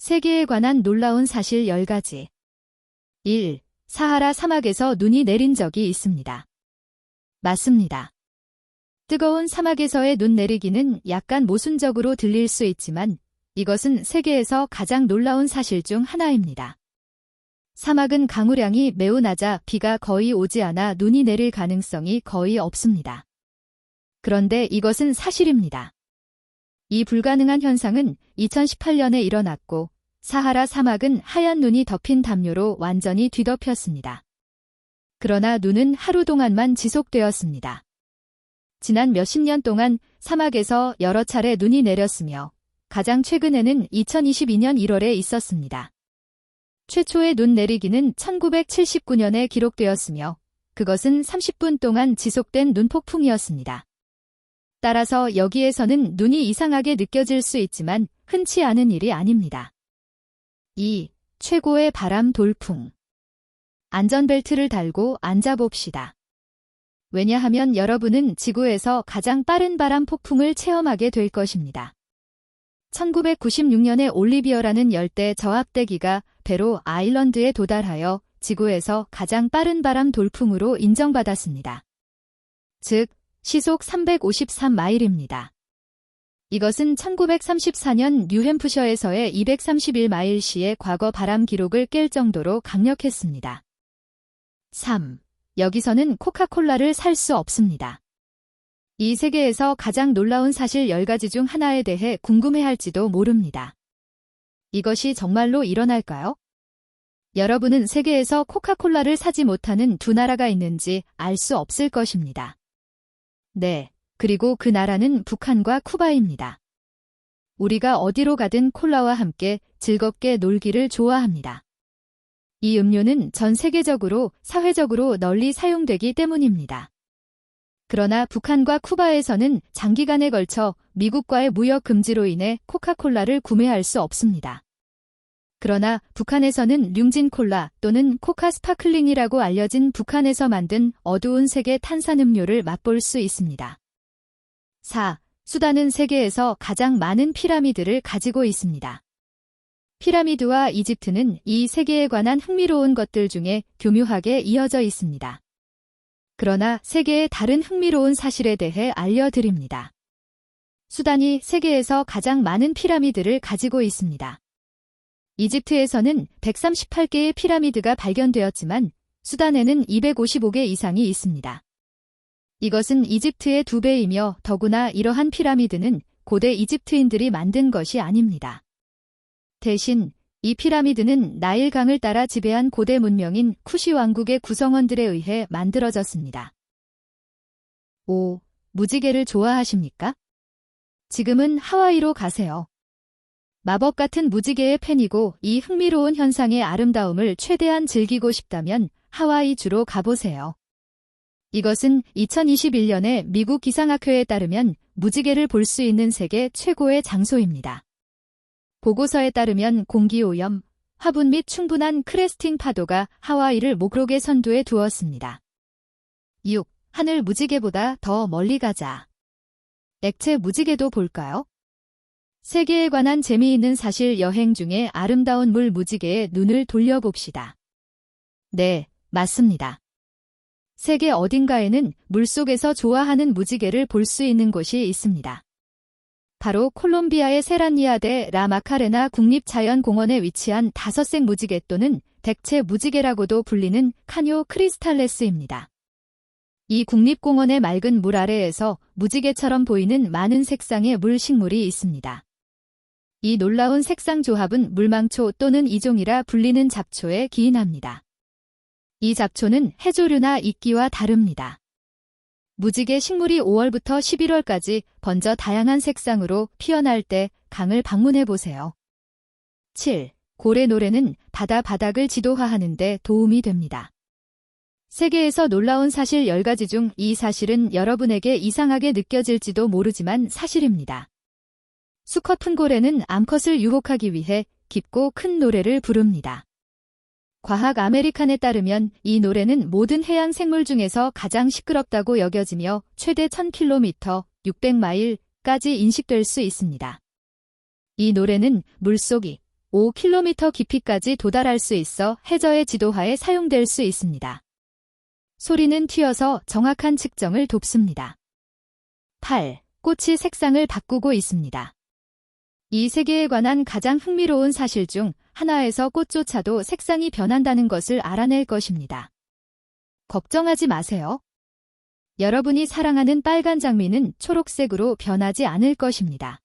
세계에 관한 놀라운 사실 10가지. 1. 사하라 사막에서 눈이 내린 적이 있습니다. 맞습니다. 뜨거운 사막에서의 눈 내리기는 약간 모순적으로 들릴 수 있지만 이것은 세계에서 가장 놀라운 사실 중 하나입니다. 사막은 강우량이 매우 낮아 비가 거의 오지 않아 눈이 내릴 가능성이 거의 없습니다. 그런데 이것은 사실입니다. 이 불가능한 현상은 2018년에 일어났고 사하라 사막은 하얀 눈이 덮인 담요로 완전히 뒤덮였습니다. 그러나 눈은 하루 동안만 지속되었습니다. 지난 몇십 년 동안 사막에서 여러 차례 눈이 내렸으며 가장 최근에는 2022년 1월에 있었습니다. 최초의 눈 내리기는 1979년에 기록되었으며 그것은 30분 동안 지속된 눈폭풍이었습니다. 따라서 여기에서는 눈이 이상하게 느껴질 수 있지만 흔치 않은 일이 아닙니다. 2. 최고의 바람 돌풍. 안전벨트를 달고 앉아봅시다. 왜냐하면 여러분은 지구에서 가장 빠른 바람 폭풍을 체험하게 될 것입니다. 1996년에 올리비어라는 열대 저압대기가 베로 아일랜드에 도달하여 지구에서 가장 빠른 바람 돌풍으로 인정받았습니다. 즉, 시속 353마일입니다. 이것은 1934년 뉴햄프셔에서의 231마일시의 과거 바람 기록을 깰 정도로 강력했습니다. 3. 여기서는 코카콜라를 살 수 없습니다. 이 세계에서 가장 놀라운 사실 10가지 중 하나에 대해 궁금해할지도 모릅니다. 이것이 정말로 일어날까요? 여러분은 세계에서 코카콜라를 사지 못하는 두 나라가 있는지 알 수 없을 것입니다. 네, 그리고 그 나라는 북한과 쿠바입니다. 우리가 어디로 가든 콜라와 함께 즐겁게 놀기를 좋아합니다. 이 음료는 전 세계적으로, 사회적으로 널리 사용되기 때문입니다. 그러나 북한과 쿠바에서는 장기간에 걸쳐 미국과의 무역 금지로 인해 코카콜라를 구매할 수 없습니다. 그러나 북한에서는 룽진 콜라 또는 코카 스파클링이라고 알려진 북한에서 만든 어두운 색의 탄산음료를 맛볼 수 있습니다. 4. 수단은 세계에서 가장 많은 피라미드를 가지고 있습니다. 피라미드와 이집트는 이 세계에 관한 흥미로운 것들 중에 교묘하게 이어져 있습니다. 그러나 세계의 다른 흥미로운 사실에 대해 알려드립니다. 수단이 세계에서 가장 많은 피라미드를 가지고 있습니다. 이집트에서는 138개의 피라미드가 발견되었지만 수단에는 255개 이상이 있습니다. 이것은 이집트의 2배이며 더구나 이러한 피라미드는 고대 이집트인들이 만든 것이 아닙니다. 대신 이 피라미드는 나일강을 따라 지배한 고대 문명인 쿠시 왕국의 구성원들에 의해 만들어졌습니다. 5. 무지개를 좋아하십니까? 지금은 하와이로 가세요. 마법 같은 무지개의 팬이고 이 흥미로운 현상의 아름다움을 최대한 즐기고 싶다면 하와이 주로 가보세요. 이것은 2021년에 미국 기상학회에 따르면 무지개를 볼 수 있는 세계 최고의 장소입니다. 보고서에 따르면 공기오염, 화분 및 충분한 크레스팅 파도가 하와이를 목록의 선두에 두었습니다. 6. 하늘 무지개보다 더 멀리 가자. 액체 무지개도 볼까요? 세계에 관한 재미있는 사실 여행 중에 아름다운 물 무지개에 눈을 돌려봅시다. 네, 맞습니다. 세계 어딘가에는 물속에서 좋아하는 무지개를 볼 수 있는 곳이 있습니다. 바로 콜롬비아의 세란니아데 라마카레나 국립자연공원에 위치한 5색 무지개 또는 백체 무지개라고도 불리는 카뇨 크리스탈레스입니다. 이 국립공원의 맑은 물 아래에서 무지개처럼 보이는 많은 색상의 물 식물이 있습니다. 이 놀라운 색상 조합은 물망초 또는 이종이라 불리는 잡초에 기인합니다. 이 잡초는 해조류나 이끼와 다릅니다. 무지개 식물이 5월부터 11월까지 번져 다양한 색상으로 피어날 때 강을 방문해 보세요. 7. 고래 노래는 바다 바닥을 지도화하는 데 도움이 됩니다. 세계에서 놀라운 사실 10가지 중 이 사실은 여러분에게 이상하게 느껴질지도 모르지만 사실입니다. 수컷 푼고래는 암컷을 유혹하기 위해 깊고 큰 노래를 부릅니다. 과학 아메리칸에 따르면 이 노래는 모든 해양 생물 중에서 가장 시끄럽다고 여겨지며 최대 1000km, 600마일까지 인식될 수 있습니다. 이 노래는 물속이 5km 깊이까지 도달할 수 있어 해저의 지도하에 사용될 수 있습니다. 소리는 튀어서 정확한 측정을 돕습니다. 8. 꽃이 색상을 바꾸고 있습니다. 이 세계에 관한 가장 흥미로운 사실 중 하나에서 꽃조차도 색상이 변한다는 것을 알아낼 것입니다. 걱정하지 마세요. 여러분이 사랑하는 빨간 장미는 초록색으로 변하지 않을 것입니다.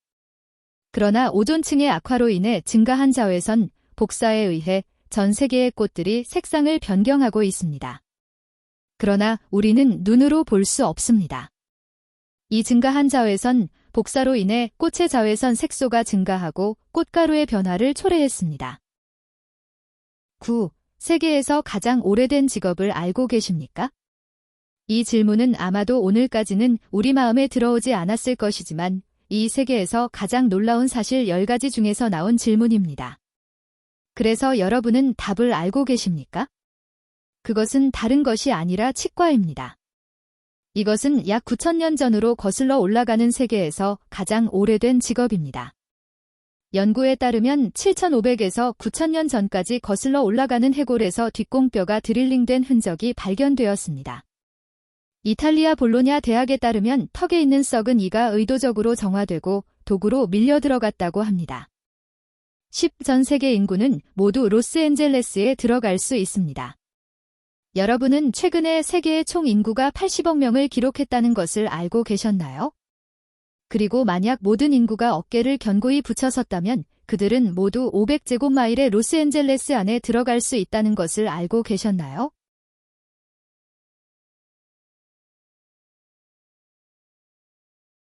그러나 오존층의 악화로 인해 증가한 자외선, 복사에 의해 전 세계의 꽃들이 색상을 변경하고 있습니다. 그러나 우리는 눈으로 볼 수 없습니다. 이 증가한 자외선, 복사로 인해 꽃의 자외선 색소가 증가하고 꽃가루의 변화를 초래했습니다. 9. 세계에서 가장 오래된 직업을 알고 계십니까? 이 질문은 아마도 오늘까지는 우리 마음에 들어오지 않았을 것이지만 이 세계에서 가장 놀라운 사실 10가지 중에서 나온 질문입니다. 그래서 여러분은 답을 알고 계십니까? 그것은 다른 것이 아니라 치과입니다. 이것은 약 9,000년 전으로 거슬러 올라가는 세계에서 가장 오래된 직업입니다. 연구에 따르면 7,500에서 9,000년 전까지 거슬러 올라가는 해골에서 뒷공뼈가 드릴링된 흔적이 발견되었습니다. 이탈리아 볼로냐 대학에 따르면 턱에 있는 썩은 이가 의도적으로 정화되고 도구로 밀려 들어갔다고 합니다. 10. 전 세계 인구는 모두 로스앤젤레스에 들어갈 수 있습니다. 여러분은 최근에 세계의 총 인구가 80억 명을 기록했다는 것을 알고 계셨나요? 그리고 만약 모든 인구가 어깨를 견고히 붙여섰다면 그들은 모두 500제곱마일의 로스앤젤레스 안에 들어갈 수 있다는 것을 알고 계셨나요?